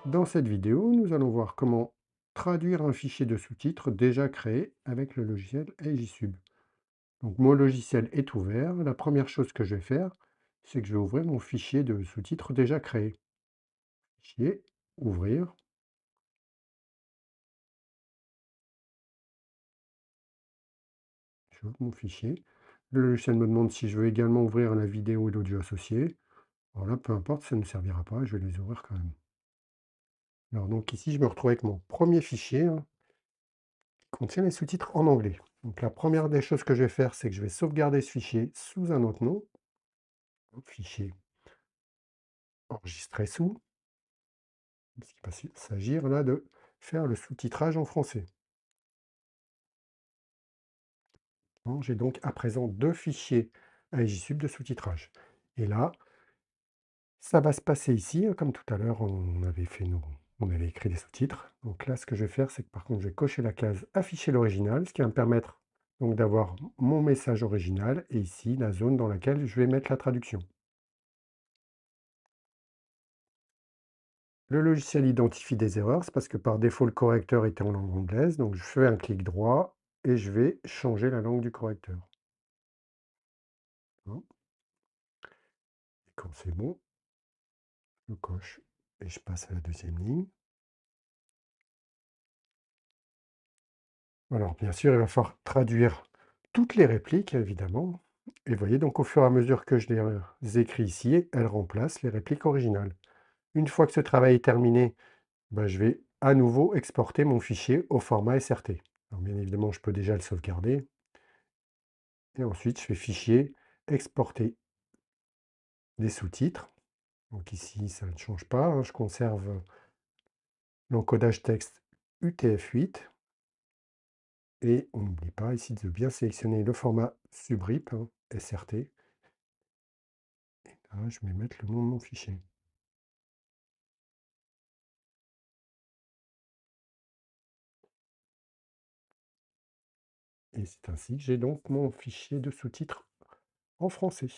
Dans cette vidéo, nous allons voir comment traduire un fichier de sous-titres déjà créé avec le logiciel Agisub. Donc mon logiciel est ouvert. La première chose que je vais faire, c'est que je vais ouvrir mon fichier de sous-titres déjà créé. Fichier, ouvrir. J'ouvre mon fichier. Le logiciel me demande si je veux également ouvrir la vidéo et l'audio associés. Alors là, peu importe, ça ne me servira pas, je vais les ouvrir quand même. Alors donc ici, je me retrouve avec mon premier fichier, qui contient les sous-titres en anglais. Donc la première des choses que je vais faire, c'est que je vais sauvegarder ce fichier sous un autre nom. Donc, fichier enregistré sous, parce qu'il va s'agir là de faire le sous-titrage en français. Bon, j'ai donc à présent deux fichiers AIJSUB de sous-titrage. Et là, ça va se passer ici, comme tout à l'heure, on avait écrit des sous-titres. Donc là, ce que je vais faire, c'est que par contre, je vais cocher la case afficher l'original, ce qui va me permettre donc d'avoir mon message original et ici la zone dans laquelle je vais mettre la traduction. Le logiciel identifie des erreurs, c'est parce que par défaut le correcteur était en langue anglaise, donc je fais un clic droit et je vais changer la langue du correcteur. Hein. Et quand c'est bon, je coche et je passe à la deuxième ligne. Alors bien sûr, il va falloir traduire toutes les répliques, évidemment. Et vous voyez, donc au fur et à mesure que je les écris ici, elles remplacent les répliques originales. Une fois que ce travail est terminé, ben, je vais à nouveau exporter mon fichier au format SRT. Alors bien évidemment, je peux déjà le sauvegarder. Et ensuite, je fais fichier, exporter des sous-titres. Donc ici, ça ne change pas, hein, je conserve l'encodage texte UTF-8. Et on n'oublie pas ici de bien sélectionner le format subrip, hein, SRT. Et là, je vais mettre le nom de mon fichier. Et c'est ainsi que j'ai donc mon fichier de sous-titres en français.